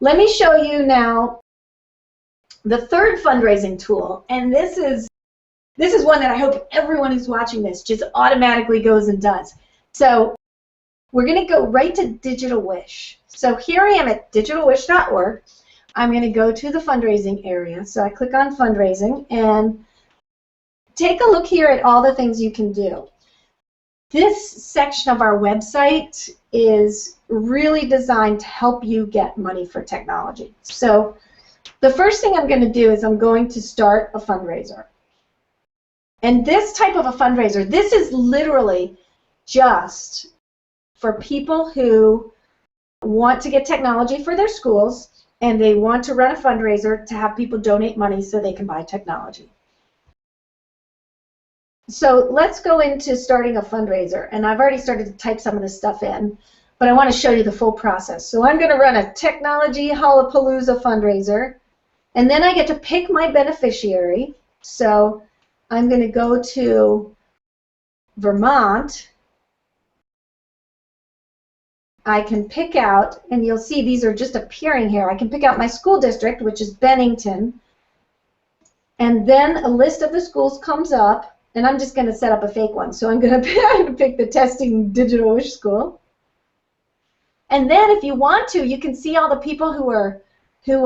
Let me show you now the third fundraising tool, and this is one that I hope everyone who's watching this just automatically goes and does. So we're going to go right to Digital Wish. So here I am at digitalwish.org. I'm going to go to the fundraising area. So I click on fundraising and take a look here at all the things you can do. This section of our website is really designed to help you get money for technology. So the first thing I'm going to do is I'm going to start a fundraiser. And this type of a fundraiser, this is literally just for people who want to get technology for their schools and they want to run a fundraiser to have people donate money so they can buy technology. So let's go into starting a fundraiser, and I've already started to type some of this stuff in, but I want to show you the full process. So I'm going to run a Technology Hallapalooza fundraiser, and then I get to pick my beneficiary. So I'm going to go to Vermont. I can pick out, and you'll see these are just appearing here. I can pick out my school district, which is Bennington, and then a list of the schools comes up. And I'm just going to set up a fake one. So I'm going to pick the Testing Digital Wish School. And then if you want to, you can see all the people who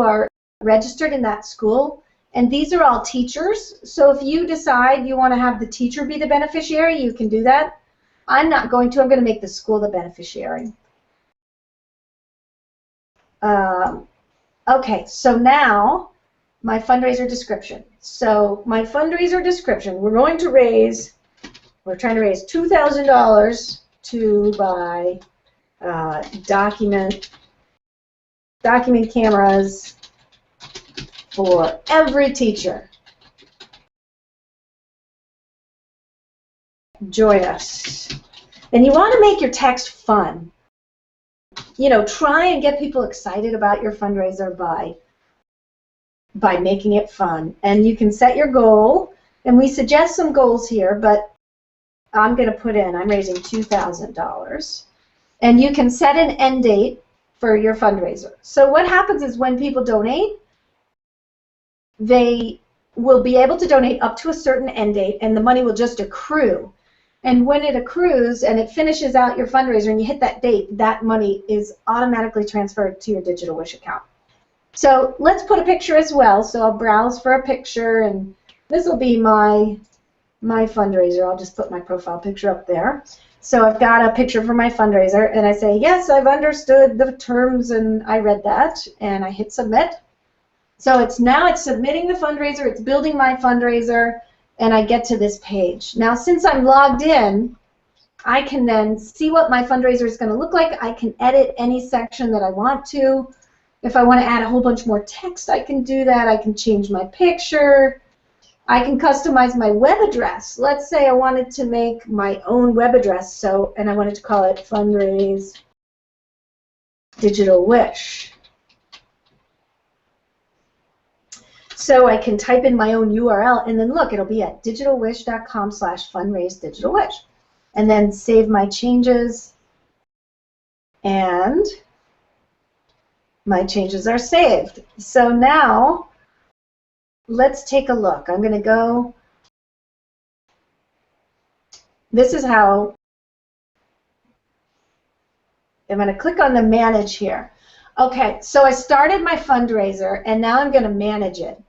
are registered in that school. And these are all teachers. So if you decide you want to have the teacher be the beneficiary, you can do that. I'm not going to. I'm going to make the school the beneficiary. Okay, so now my fundraiser description. So my fundraiser description, we're trying to raise $2,000 to buy document cameras for every teacher. Join us. And you want to make your text fun. You know, try and get people excited about your fundraiser by making it fun. And you can set your goal, and we suggest some goals here, but I'm going to put in, I'm raising $2,000. And you can set an end date for your fundraiser. So what happens is when people donate, they will be able to donate up to a certain end date, and the money will just accrue. And when it accrues and it finishes out your fundraiser and you hit that date, that money is automatically transferred to your Digital Wish account. So let's put a picture as well. So I'll browse for a picture, and this will be my fundraiser. I'll just put my profile picture up there. So I've got a picture for my fundraiser, and I say, yes, I've understood the terms and I read that, and I hit submit. So now it's submitting the fundraiser, it's building my fundraiser, and I get to this page. Now since I'm logged in, I can then see what my fundraiser is going to look like. I can edit any section that I want to. If I want to add a whole bunch more text, I can do that. I can change my picture. I can customize my web address. Let's say I wanted to make my own web address, and I wanted to call it Fundraise Digital Wish. So I can type in my own URL, and then look, it'll be at digitalwish.com/fundraisedigitalwish. And then save my changes, and my changes are saved. So now, let's take a look. I'm going to go, this is how, I'm going to click on the manage here. Okay, so I started my fundraiser, and now I'm going to manage it.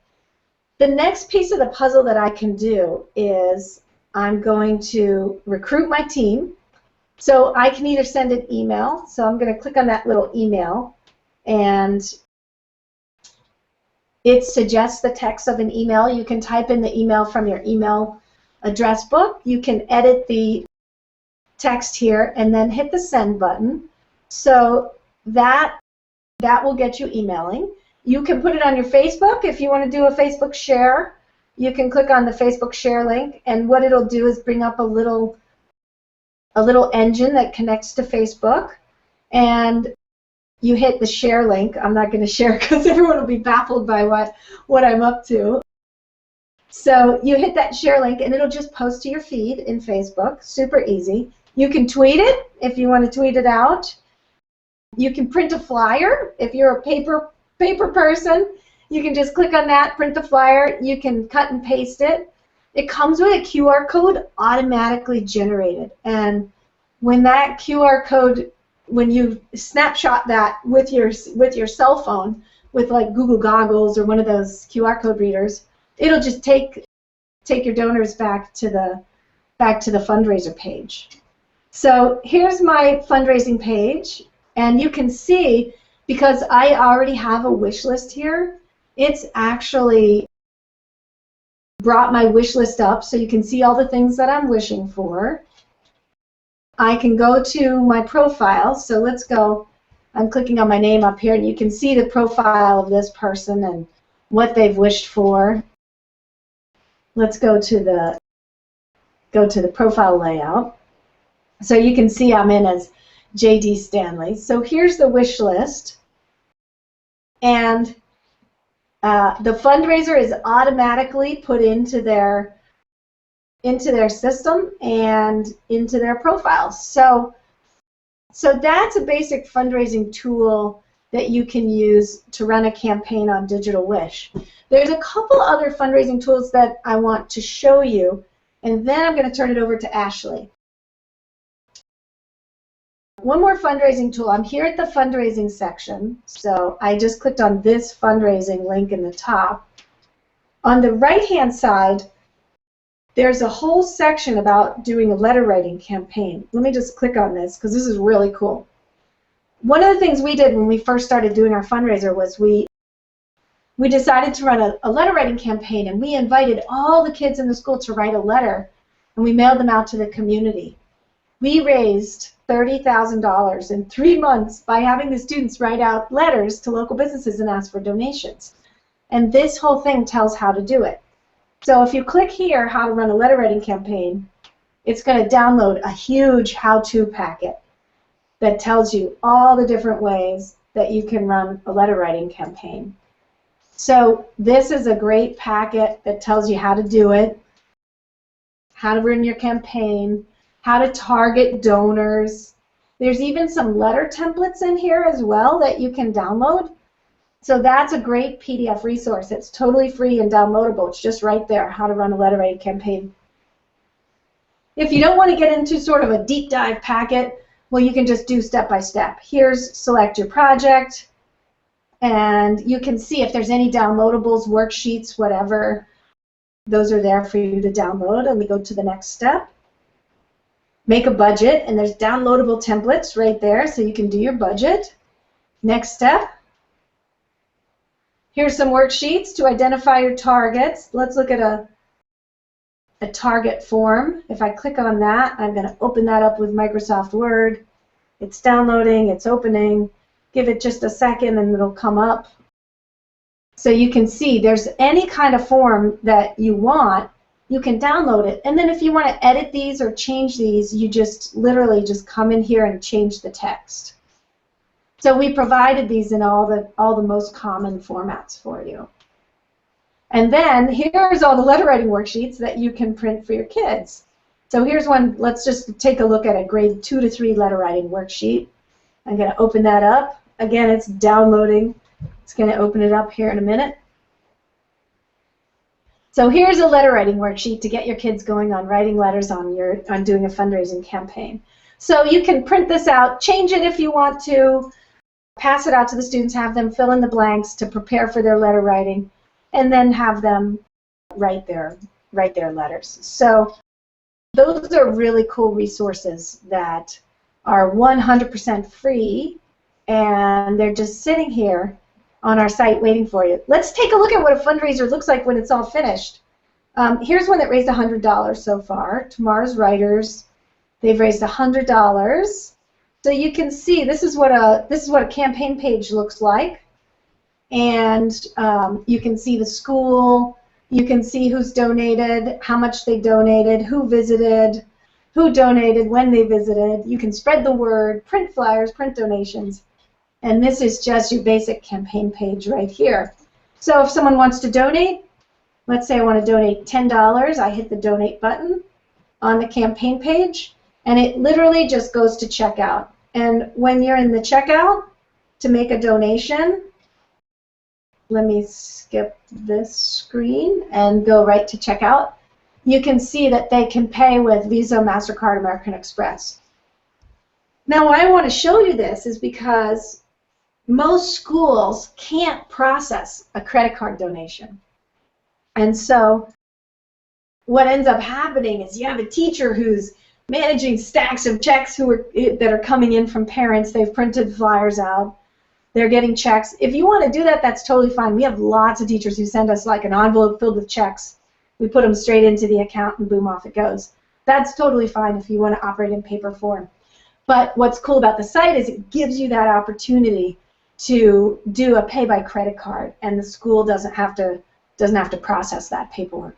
The next piece of the puzzle that I can do is I'm going to recruit my team. So I can either send an email, so I'm going to click on that little email, and it suggests the text of an email. You can type in the email from your email address book. You can edit the text here and then hit the send button. So that will get you emailing. You can put it on your Facebook. If you want to do a Facebook share, you can click on the Facebook share link, and what it'll do is bring up a little engine that connects to Facebook, and you hit the share link. I'm not going to share because everyone will be baffled by what I'm up to. So you hit that share link, and it'll just post to your feed in Facebook. Super easy. You can tweet it if you want to tweet it out. You can print a flyer. If you're a paper paper person, you can just click on that, print the flyer. You can cut and paste it. It comes with a QR code automatically generated. And when that QR code, when you snapshot that with your cell phone, with like Google Goggles or one of those QR code readers, it'll just take your donors back to the fundraiser page. So here's my fundraising page, and you can see, because I already have a wish list here, it's actually brought my wish list up, so you can see all the things that I'm wishing for. I can go to my profile, so let's go. I'm clicking on my name up here, and you can see the profile of this person and what they've wished for. Let's go to the profile layout. So you can see I'm in as J.D. Stanley. So here's the wish list, and the fundraiser is automatically put into their system and into their profile. So that's a basic fundraising tool that you can use to run a campaign on Digital Wish. There's a couple other fundraising tools that I want to show you, and then I'm going to turn it over to Ashley. One more fundraising tool. I'm here at the fundraising section, so I just clicked on this fundraising link in the top. On the right-hand side, there's a whole section about doing a letter writing campaign. Let me just click on this because this is really cool. One of the things we did when we first started doing our fundraiser was we decided to run a letter writing campaign, and we invited all the kids in the school to write a letter, and we mailed them out to the community. We raised $30,000 in 3 months by having the students write out letters to local businesses and ask for donations. And this whole thing tells how to do it. So if you click here, how to run a letter writing campaign, it's going to download a huge how-to packet that tells you all the different ways that you can run a letter writing campaign. So this is a great packet that tells you how to do it, how to run your campaign, how to target donors. There's even some letter templates in here as well that you can download. So that's a great PDF resource. It's totally free and downloadable. It's just right there, how to run a letter writing campaign. If you don't want to get into sort of a deep dive packet, well, you can just do step by step. Here's select your project, and you can see if there's any downloadables, worksheets, whatever. Those are there for you to download, and we go to the next step. Make a budget, and there's downloadable templates right there, so you can do your budget. Next step. Here's some worksheets to identify your targets. Let's look at a target form. If I click on that, I'm going to open that up with Microsoft Word. It's downloading, it's opening. Give it just a second and it'll come up. So you can see there's any kind of form that you want, you can download it. And then if you want to edit these or change these, you just literally just come in here and change the text. So we provided these in all the most common formats for you. And then here's all the letter writing worksheets that you can print for your kids. So here's one. Let's just take a look at a grade 2 to 3 letter writing worksheet. I'm going to open that up. Again, it's downloading. It's going to open it up here in a minute. So here's a letter writing worksheet to get your kids going on writing letters on doing a fundraising campaign. So you can print this out, change it if you want to, pass it out to the students, have them fill in the blanks to prepare for their letter writing, and then have them write their letters. So those are really cool resources that are 100% free, and they're just sitting here on our site waiting for you. Let's take a look at what a fundraiser looks like when it's all finished. Here's one that raised $100 so far. Tomorrow's Writers, they've raised $100. So you can see this is what a campaign page looks like, and you can see the school, you can see who's donated, how much they donated, who visited, who donated, when they visited. You can spread the word, print flyers, print donations, and this is just your basic campaign page right here. So if someone wants to donate, let's say I want to donate $10, I hit the donate button on the campaign page, and it literally just goes to checkout. And when you're in the checkout to make a donation, let me skip this screen and go right to checkout. You can see that they can pay with Visa, MasterCard, American Express. Now, why I want to show you this is because most schools can't process a credit card donation. And so what ends up happening is you have a teacher who's managing stacks of checks that are coming in from parents. They've printed flyers out. They're getting checks. If you want to do that, that's totally fine. We have lots of teachers who send us like an envelope filled with checks. We put them straight into the account and boom, off it goes. That's totally fine if you want to operate in paper form. But what's cool about the site is it gives you that opportunity to do a pay by credit card, and the school doesn't have to process that paperwork.